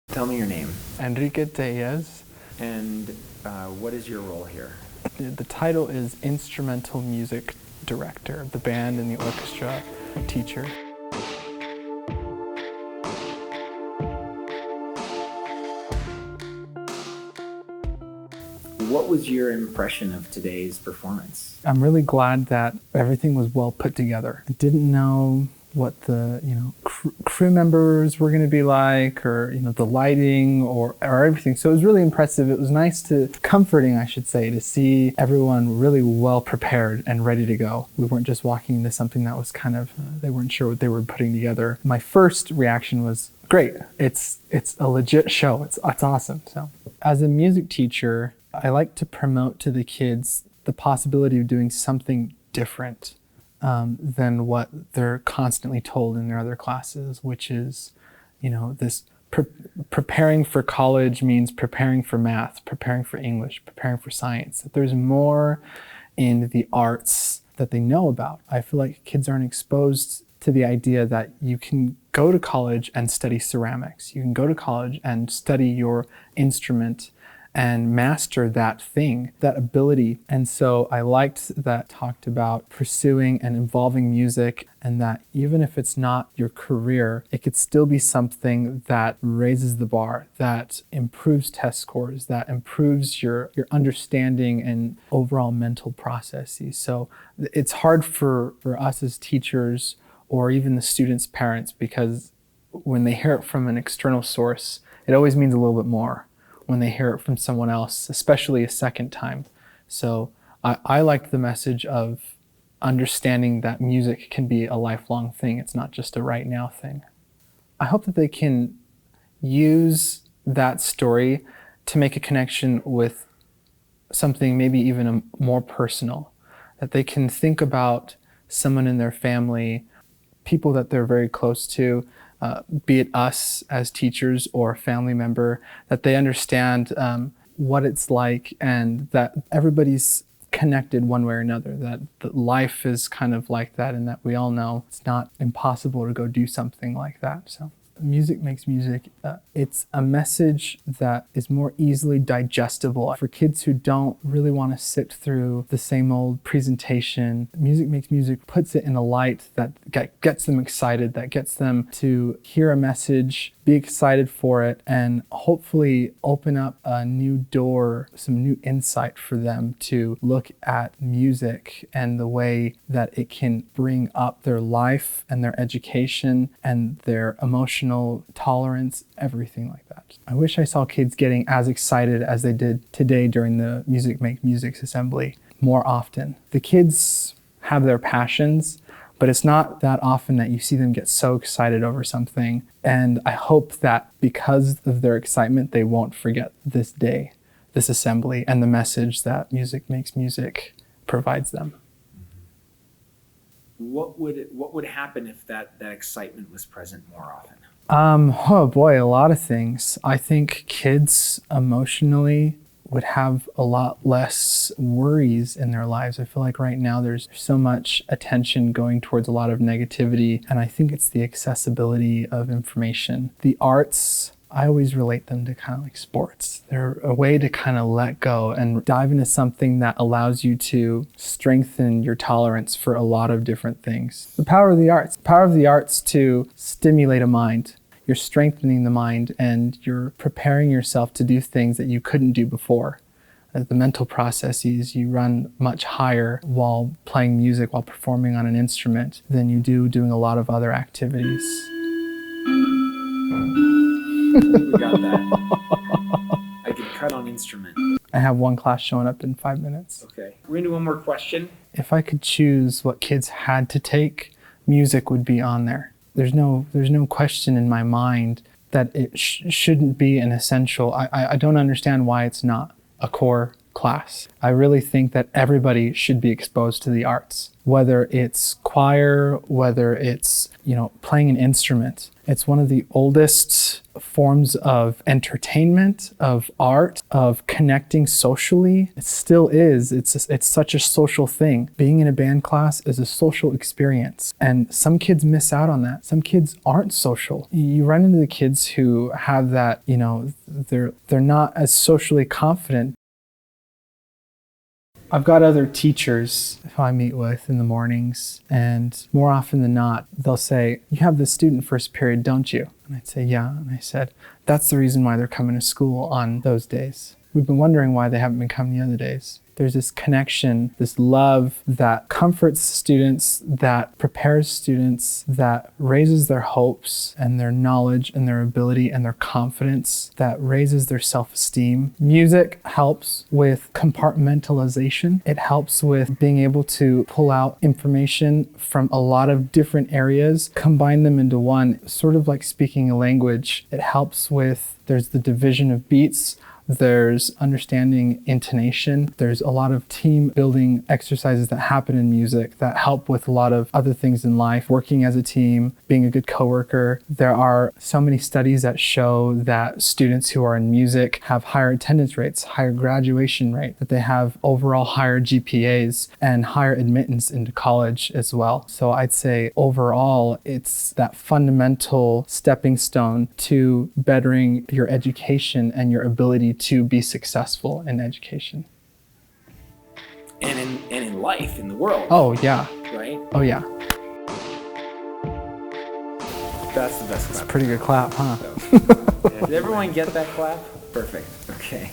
Tell me your name. Enrique Tellez. And what is your role here? The title is Instrumental Music Director of the band and the orchestra teacher. What was your impression of today's performance? I'm really glad that everything was well put together. I didn't know what the crew members were going to be like, or the lighting or everything. So it was really impressive. It was comforting, I should say, to see everyone really well prepared and ready to go. We weren't just walking into something that was they weren't sure what they were putting together. My first reaction was, great, it's a legit show. It's awesome. So as a music teacher, I like to promote to the kids the possibility of doing something different than what they're constantly told in their other classes, which is, this preparing for college means preparing for math, preparing for English, preparing for science. That there's more in the arts that they know about. I feel like kids aren't exposed to the idea that you can go to college and study ceramics. You can go to college and study your instrument and master that thing, that ability. And so I liked that talked about pursuing and involving music, and that even if it's not your career, it could still be something that raises the bar, that improves test scores, that improves your understanding and overall mental processes. So it's hard for us as teachers or even the students' parents, because when they hear it from an external source, it always means a little bit more when they hear it from someone else, especially a second time. So I liked the message of understanding that music can be a lifelong thing. It's not just a right now thing. I hope that they can use that story to make a connection with something maybe even more personal, that they can think about someone in their family, people that they're very close to, be it us as teachers or a family member, that they understand what it's like, and that everybody's connected one way or another, that life is kind of like that, and that we all know it's not impossible to go do something like that. So music makes music. It's a message that is more easily digestible for kids who don't really want to sit through the same old presentation. Music makes music puts it in a light that gets them excited, that gets them to hear a message, be excited for it, and hopefully open up a new door, some new insight for them to look at music and the way that it can bring up their life and their education and their emotional tolerance, everything like that. I wish I saw kids getting as excited as they did today during the Music Make Music's assembly more often. The kids have their passions, but it's not that often that you see them get so excited over something. And I hope that because of their excitement, they won't forget this day, this assembly, and the message that Music Makes Music provides them. What would happen if that excitement was present more often? Oh boy, a lot of things. I think kids emotionally would have a lot less worries in their lives. I feel like right now there's so much attention going towards a lot of negativity, and I think it's the accessibility of information. The arts, I always relate them to kind of like sports. They're a way to kind of let go and dive into something that allows you to strengthen your tolerance for a lot of different things. The power of the arts to stimulate a mind. You're strengthening the mind, and you're preparing yourself to do things that you couldn't do before. The mental processes, you run much higher while playing music, while performing on an instrument, than you do doing a lot of other activities. We got that. I can cut on instrument. I have one class showing up in 5 minutes. Okay. We're gonna do one more question. If I could choose what kids had to take, music would be on there. There's no question in my mind that it shouldn't be an essential. I don't understand why it's not a core class. I really think that everybody should be exposed to the arts, whether it's choir, whether it's playing an instrument. It's one of the oldest forms of entertainment, of art, of connecting socially. It still is. It's such a social thing. Being in a band class is a social experience. And some kids miss out on that. Some kids aren't social. You run into the kids who have that, they're not as socially confident. I've got other teachers who I meet with in the mornings, and more often than not, they'll say, "You have this student first period, don't you?" And I'd say, "Yeah." And I said, "That's the reason why they're coming to school on those days. We've been wondering why they haven't been coming the other days." There's this connection, this love that comforts students, that prepares students, that raises their hopes and their knowledge and their ability and their confidence, that raises their self-esteem. Music helps with compartmentalization. It helps with being able to pull out information from a lot of different areas, combine them into one, sort of like speaking a language. It helps with, there's the division of beats, there's understanding intonation. There's a lot of team building exercises that happen in music that help with a lot of other things in life, working as a team, being a good coworker. There are so many studies that show that students who are in music have higher attendance rates, higher graduation rate, that they have overall higher GPAs and higher admittance into college as well. So I'd say overall, it's that fundamental stepping stone to bettering your education and your ability to be successful in education. And in life, in the world. Oh, yeah. Right? Oh, yeah. That's the best clap. Pretty good clap, huh? Did everyone get that clap? Perfect. Okay.